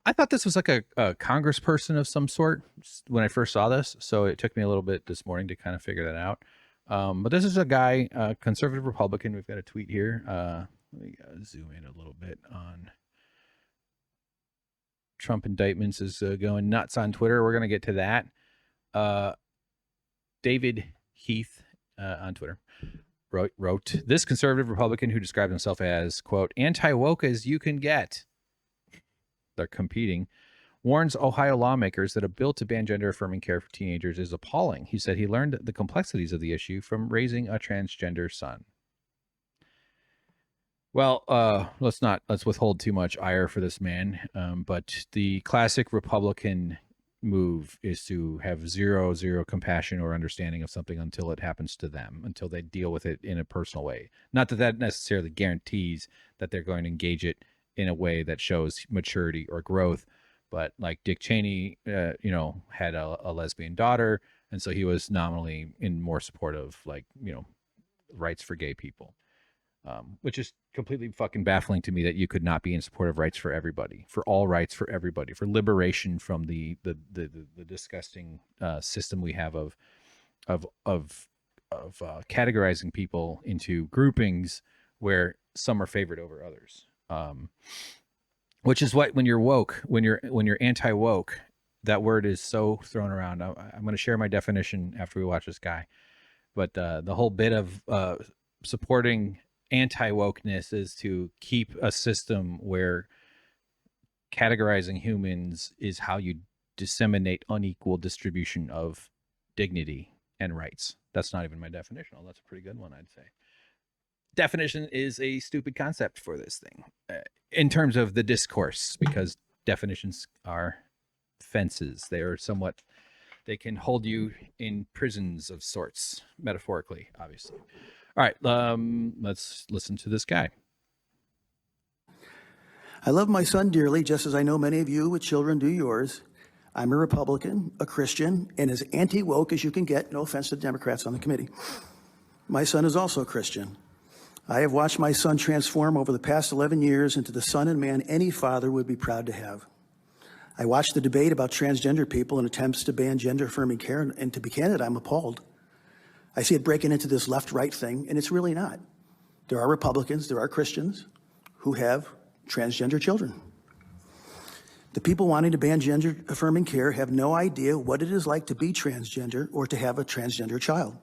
I thought this was like a congressperson of some sort when I first saw this, so it took me a little bit this morning to kind of figure that out. But this is a guy, conservative Republican. We've got a tweet here. Let me zoom in a little bit on Trump indictments is going nuts on Twitter. We're going to get to that. David Heath on Twitter wrote, this conservative Republican who described himself as, quote, anti-woke as you can get. They're competing. Warns Ohio lawmakers that a bill to ban gender-affirming care for teenagers is appalling. He said he learned the complexities of the issue from raising a transgender son. Well, let's withhold too much ire for this man. But the classic Republican move is to have zero compassion or understanding of something until it happens to them, until they deal with it in a personal way. Not that that necessarily guarantees that they're going to engage it in a way that shows maturity or growth. But like Dick Cheney, had a lesbian daughter, and so he was nominally in more support of rights for gay people. Which is completely fucking baffling to me that you could not be in support of rights for everybody, for all rights for everybody, for liberation from the disgusting system we have of categorizing people into groupings where some are favored over others. Which is what when you're woke, when you're anti-woke, that word is so thrown around. I'm going to share my definition after we watch this guy, but the whole bit of supporting anti-wokeness is to keep a system where categorizing humans is how you disseminate unequal distribution of dignity and rights. That's not even my definition. That's a pretty good one, I'd say. Definition is a stupid concept for this thing in terms of the discourse, because definitions are fences. They can hold you in prisons of sorts, metaphorically, obviously. All right, let's listen to this guy. I love my son dearly, just as I know many of you with children do yours. I'm a Republican, a Christian, and as anti-woke as you can get. No offense to the Democrats on the committee. My son is also a Christian. I have watched my son transform over the past 11 years into the son and man any father would be proud to have. I watched the debate about transgender people and attempts to ban gender-affirming care, and to be candid, I'm appalled. I see it breaking into this left-right thing, and it's really not. There are Republicans, there are Christians who have transgender children. The people wanting to ban gender-affirming care have no idea what it is like to be transgender or to have a transgender child.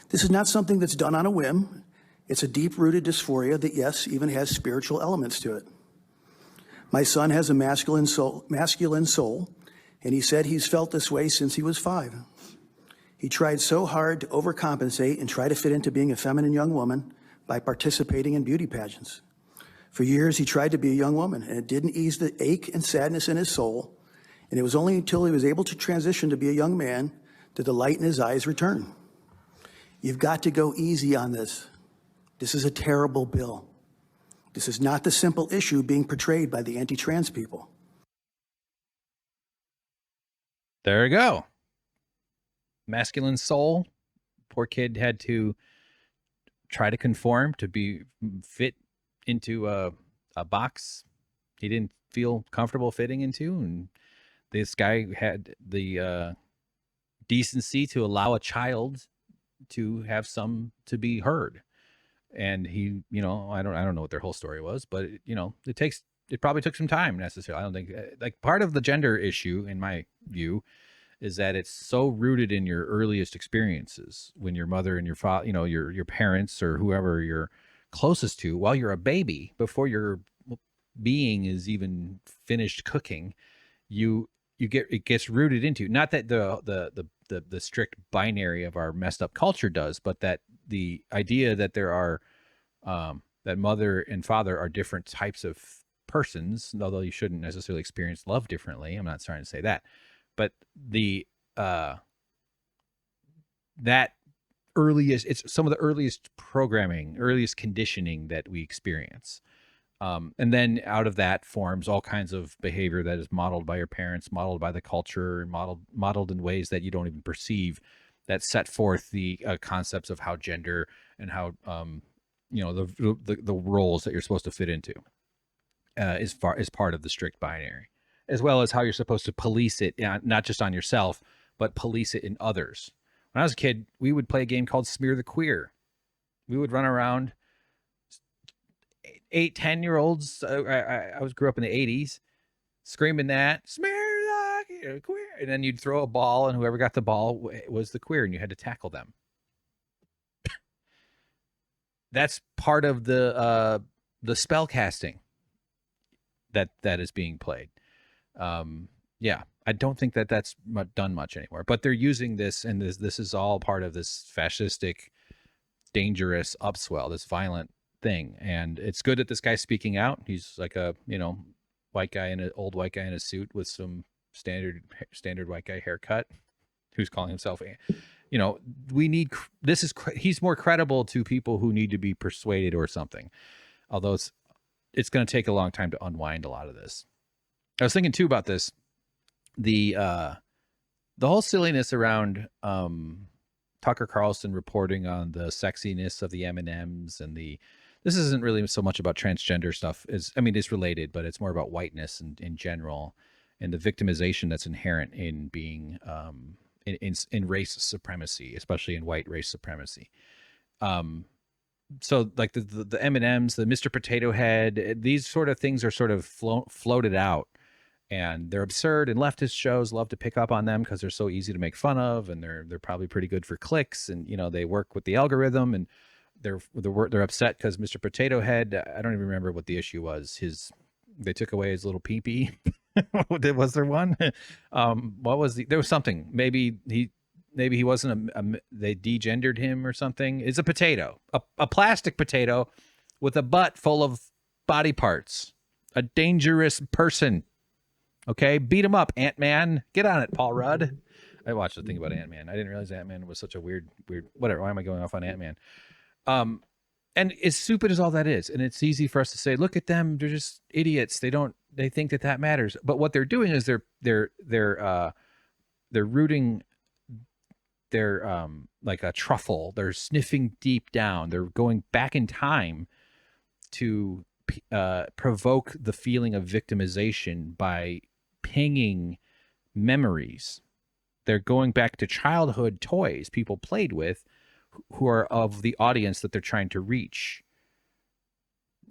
This is not something that's done on a whim. It's a deep-rooted dysphoria that, yes, even has spiritual elements to it. My son has a masculine soul, and he said he's felt this way since he was 5. He tried so hard to overcompensate and try to fit into being a feminine young woman by participating in beauty pageants. For years, he tried to be a young woman, and it didn't ease the ache and sadness in his soul. And it was only until he was able to transition to be a young man did the light in his eyes return. You've got to go easy on this. This is a terrible bill. This is not the simple issue being portrayed by the anti-trans people. There you go. Masculine soul. Poor kid had to try to conform to be fit into a box he didn't feel comfortable fitting into, and this guy had the decency to allow a child to have to be heard. And he, I don't know what their whole story was, but it probably took some time necessarily. I don't think like part of the gender issue, in my view, is that it's so rooted in your earliest experiences when your mother and your father, your parents or whoever you're closest to while you're a baby, before your being is even finished cooking, it gets rooted into, not that the strict binary of our messed up culture does, but that the idea that there are that mother and father are different types of persons, although you shouldn't necessarily experience love differently. I'm not trying to say that, but that it's some of the earliest programming, earliest conditioning that we experience. And then out of that forms all kinds of behavior that is modeled by your parents, modeled by the culture, modeled in ways that you don't even perceive, that set forth the concepts of how gender and how the roles that you're supposed to fit into. is part of the strict binary, as well as how you're supposed to police it, not just on yourself, but police it in others. When I was a kid, we would play a game called Smear the Queer. We would run around, 8, 10-year-olds. I grew up in the '80s, screaming that smear the queer, and then you'd throw a ball, and whoever got the ball was the queer, and you had to tackle them. That's part of the spell casting that is being played. Yeah, I don't think that that's done much anymore, but they're using this, and this is all part of this fascistic, dangerous upswell, this violent thing. And it's good that this guy's speaking out. He's like a white guy in an old white guy in a suit with some standard white guy haircut, who's calling himself, we need, he's more credible to people who need to be persuaded or something. Although it's going to take a long time to unwind a lot of this. I was thinking too about this, the whole silliness around Tucker Carlson reporting on the sexiness of the M&Ms and this isn't really so much about transgender stuff. It's related, but it's more about whiteness in general, and the victimization that's inherent in being in race supremacy, especially in white race supremacy. So like the M&Ms, the Mr. Potato Head, these sort of things are sort of floated out, and they're absurd, and leftist shows love to pick up on them because they're so easy to make fun of, and they're probably pretty good for clicks, and they work with the algorithm, and they're upset because Mr. Potato Head, I don't even remember what the issue was. They took away his little pee-pee. Was there one? What was there was something. Maybe he wasn't they degendered him or something. It's a potato, a plastic potato with a butt full of body parts. A dangerous person. Okay, beat him up, Ant-Man. Get on it, Paul Rudd. I watched the thing about Ant-Man. I didn't realize Ant-Man was such a weird. Whatever. Why am I going off on Ant-Man? And as stupid as all that is, and it's easy for us to say, look at them, they're just idiots. They think that matters. But what they're doing is they're rooting their like a truffle. They're sniffing deep down. They're going back in time to provoke the feeling of victimization by pinging memories. They're going back to childhood toys people played with, who are of the audience that they're trying to reach.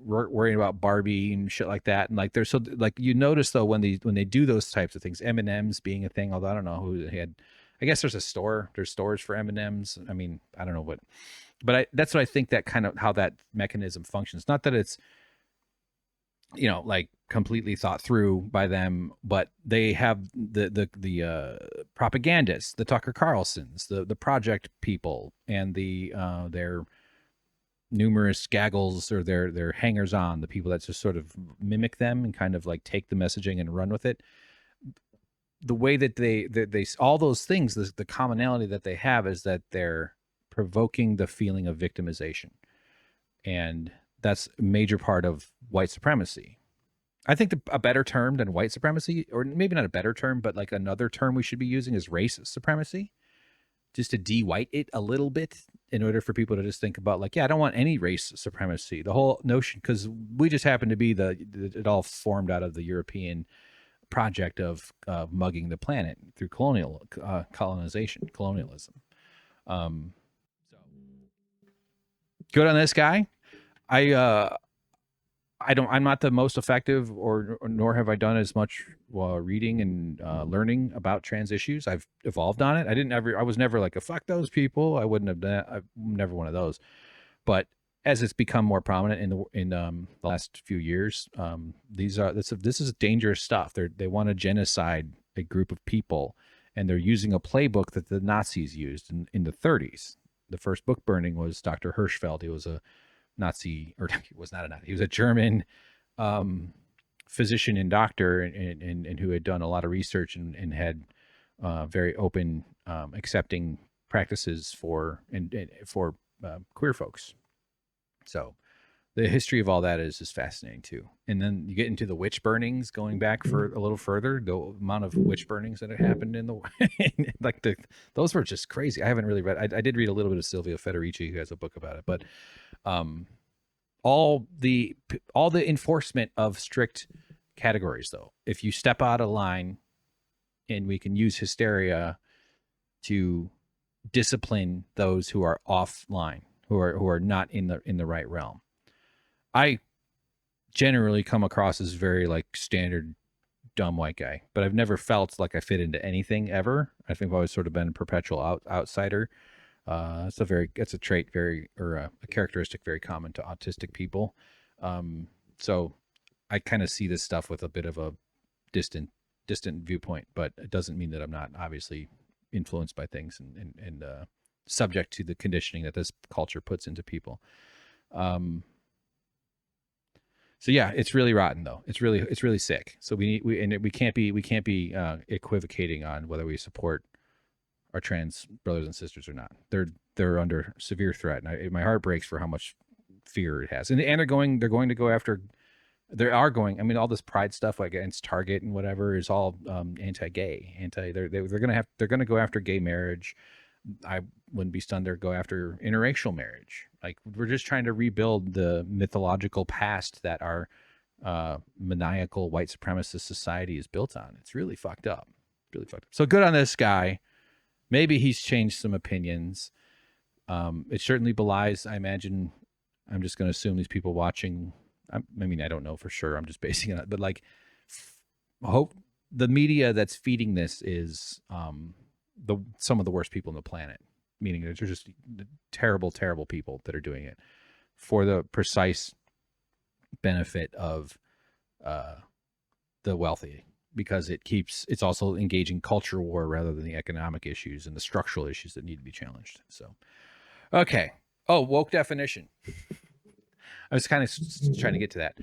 Worrying about Barbie and shit like that, and like they're so like, you notice though when they do those types of things, M&Ms being a thing. Although I don't know who had. I guess there's stores for M&Ms. I don't know what, but that's what I think, that kind of how that mechanism functions. Not that it's like completely thought through by them, but they have the propagandists, the Tucker Carlsons, the project people, and their numerous gaggles, or their hangers on, the people that just sort of mimic them and kind of like take the messaging and run with it. The way that they all those things, the commonality that they have is that they're provoking the feeling of victimization, and that's a major part of white supremacy. I think a better term than white supremacy, or maybe not a better term, but like another term we should be using, is race supremacy, just to de-white it a little bit, in order for people to just think about like, yeah, I don't want any race supremacy. The whole notion, because we just happen to be it all formed out of the European project of mugging the planet through colonization, colonialism. So good on this guy. I'm not the most effective, or nor have I done as much reading and learning about trans issues. I've evolved on it. I was never like a fuck those people. I wouldn't have done. I'm never one of those. But as it's become more prominent in the last few years, this is dangerous stuff. They want to genocide a group of people, and they're using a playbook that the Nazis used in the 30s. The first book burning was Dr. Hirschfeld. He was a Nazi, or he was not a Nazi. He was a German physician and doctor, and who had done a lot of research and had very open, accepting practices for queer folks. So the history of all that is fascinating too. And then you get into the witch burnings, going back for a little further, the amount of witch burnings that had happened in the those were just crazy. I haven't really read. I did read a little bit of Silvia Federici, who has a book about it, but all the enforcement of strict categories, though. If you step out of line, and we can use hysteria to discipline those who are offline, who are not in the right realm. I generally come across as very like standard dumb white guy, but I've never felt like I fit into anything ever. I think I've always sort of been a perpetual outsider. It's a trait or a characteristic very common to autistic people. So I kind of see this stuff with a bit of a distant viewpoint, but it doesn't mean that I'm not obviously influenced by things and subject to the conditioning that this culture puts into people. So yeah, it's really rotten though. It's really sick. So we can't be equivocating on whether we support our trans brothers and sisters or not. They're under severe threat, and my heart breaks for how much fear it has. And they're going to go after. They are going. I mean, all this pride stuff like against Target and whatever is all anti-gay, They're going to go after gay marriage. I wouldn't be stunned to go after interracial marriage. Like we're just trying to rebuild the mythological past that our maniacal white supremacist society is built on. It's really fucked up. Really fucked up. So good on this guy. Maybe he's changed some opinions. It certainly belies, I imagine. I'm just going to assume these people watching. I mean, I don't know for sure. I'm just basing it on, but like, hope the media that's feeding this is some of the worst people on the planet. Meaning they're just terrible, terrible people that are doing it for the precise benefit of the wealthy, because it's also engaging culture war rather than the economic issues and the structural issues that need to be challenged. So, okay. Oh, woke definition. I was kind of trying to get to that.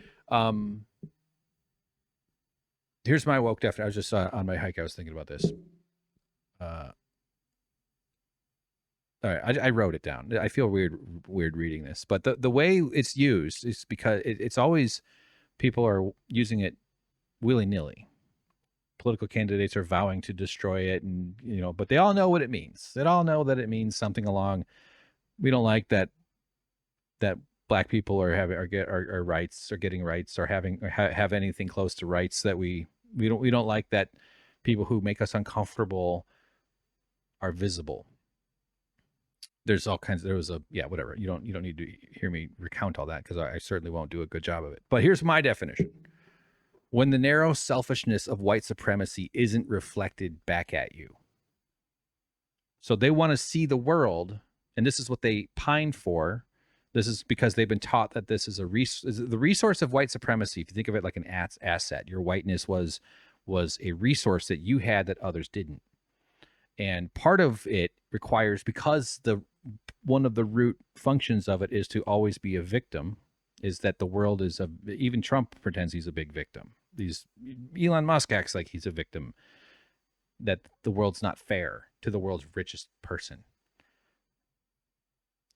Here's my woke definition. I was just on my hike. I was thinking about this. All right, I wrote it down. I feel weird reading this, but the way it's used is because it's always people are using it willy nilly. Political candidates are vowing to destroy it, and but they all know what it means. They all know that it means something along. We don't like that black people are rights or getting rights or have anything close to rights. That we don't like that people who make us uncomfortable are visible. There's all kinds. There was whatever. You don't need to hear me recount all that because I certainly won't do a good job of it. But here's my definition: when the narrow selfishness of white supremacy isn't reflected back at you. So they want to see the world, and this is what they pine for. This is because they've been taught that this is the resource of white supremacy. If you think of it like an asset, your whiteness was a resource that you had that others didn't. And part of it requires, because one of the root functions of it is to always be a victim, is that the world is even Trump pretends he's a big victim. Elon Musk acts like he's a victim, that the world's not fair to the world's richest person.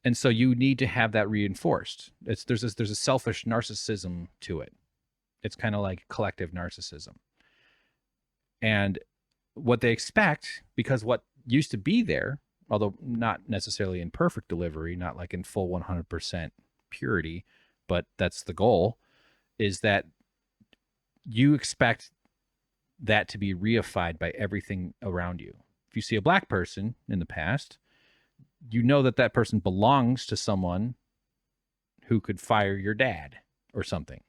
And so you need to have that reinforced. There's a selfish narcissism to it. It's kind of like collective narcissism. And what they expect, because what used to be there, although not necessarily in perfect delivery, not like in full 100% purity, but that's the goal, is that you expect that to be reified by everything around you. If you see a black person in the past, you know that person belongs to someone who could fire your dad or something,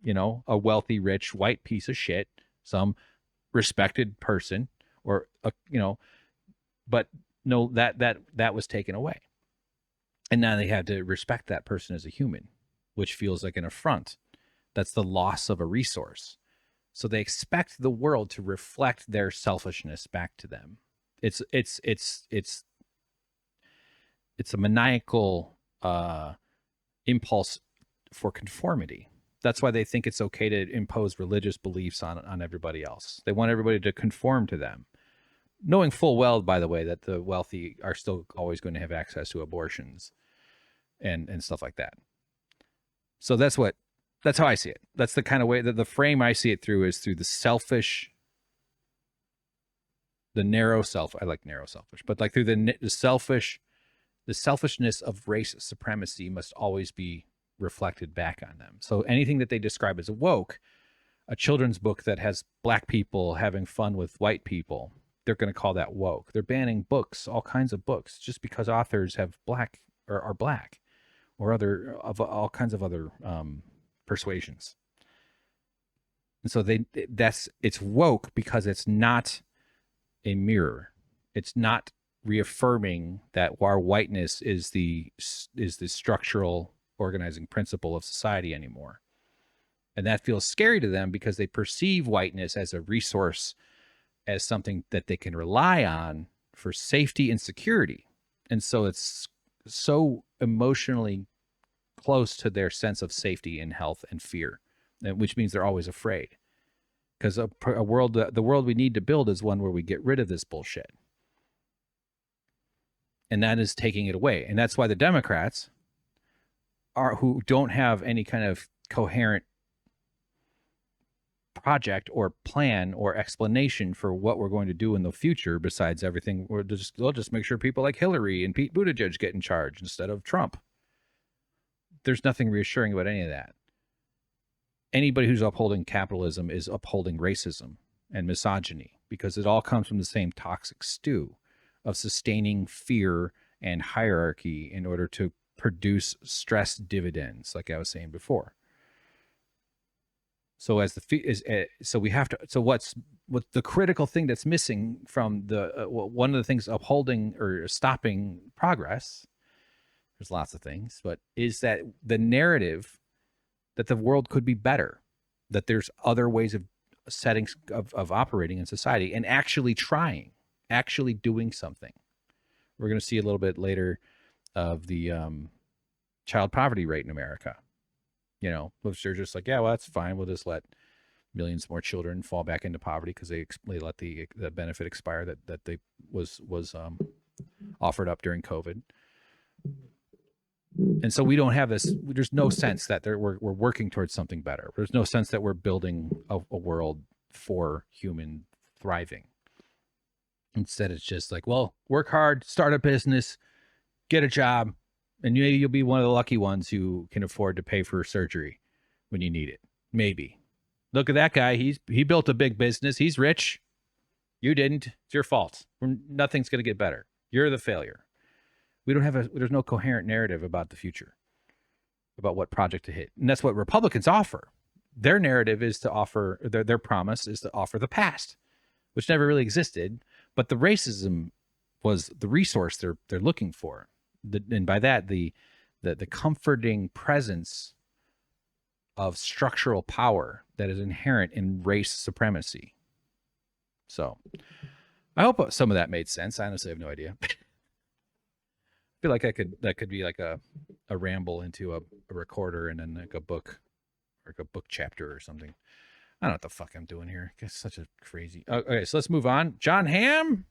a wealthy, rich, white piece of shit, some respected person, or but no, that was taken away. And now they had to respect that person as a human, which feels like an affront. That's the loss of a resource. So they expect the world to reflect their selfishness back to them. It's a maniacal impulse for conformity. That's why they think it's okay to impose religious beliefs on everybody else. They want everybody to conform to them, knowing full well, by the way, that the wealthy are still always going to have access to abortions and stuff like that. So that's how I see it. That's the kind of way that the frame I see it through is through the selfish, the narrow self. I like narrow selfish, but like through the selfishness of race supremacy must always be reflected back on them. So anything that they describe as woke, a children's book that has black people having fun with white people, they're going to call that woke. They're banning books, all kinds of books, just because authors have black or are black or other of all kinds of other persuasions. And so it's woke because it's not a mirror. It's not reaffirming that our whiteness is the structural organizing principle of society anymore. And that feels scary to them because they perceive whiteness as a resource, as something that they can rely on for safety and security. And so it's so emotionally close to their sense of safety and health and fear, which means they're always afraid. Because the world we need to build is one where we get rid of this bullshit. And that is taking it away. And that's why the Democrats who don't have any kind of coherent project or plan or explanation for what we're going to do in the future besides everything. They'll just make sure people like Hillary and Pete Buttigieg get in charge instead of Trump. There's nothing reassuring about any of that. Anybody who's upholding capitalism is upholding racism and misogyny because it all comes from the same toxic stew of sustaining fear and hierarchy in order to produce stress dividends, like I was saying before. So what's the critical thing that's missing from one of the things upholding or stopping progress? There's lots of things, but is that the narrative that the world could be better, that there's other ways of settings of operating in society and actually doing something. We're going to see a little bit later of the child poverty rate in America. You know, which they're just like, yeah, well, that's fine. We'll just let millions more children fall back into poverty because they let the benefit expire that they was offered up during COVID. And so we don't have this. There's no sense that we're working towards something better. There's no sense that we're building a world for human thriving. Instead, it's just like, well, work hard, start a business, get a job, and maybe you'll be one of the lucky ones who can afford to pay for surgery when you need it. Maybe. Look at that guy. He built a big business. He's rich. You didn't. It's your fault. Nothing's going to get better. You're the failure. There's no coherent narrative about the future, about what project to hit. And that's what Republicans offer. Their narrative is to offer, their promise is to offer the past, which never really existed. But the racism was the resource they're looking for. And by that, the comforting presence of structural power that is inherent in race supremacy. So I hope some of that made sense. I honestly have no idea. I feel like that could be like a ramble into a recorder and then like a book chapter or something. I don't know what the fuck I'm doing here. It's such a crazy. Okay, so let's move on. John Hamm,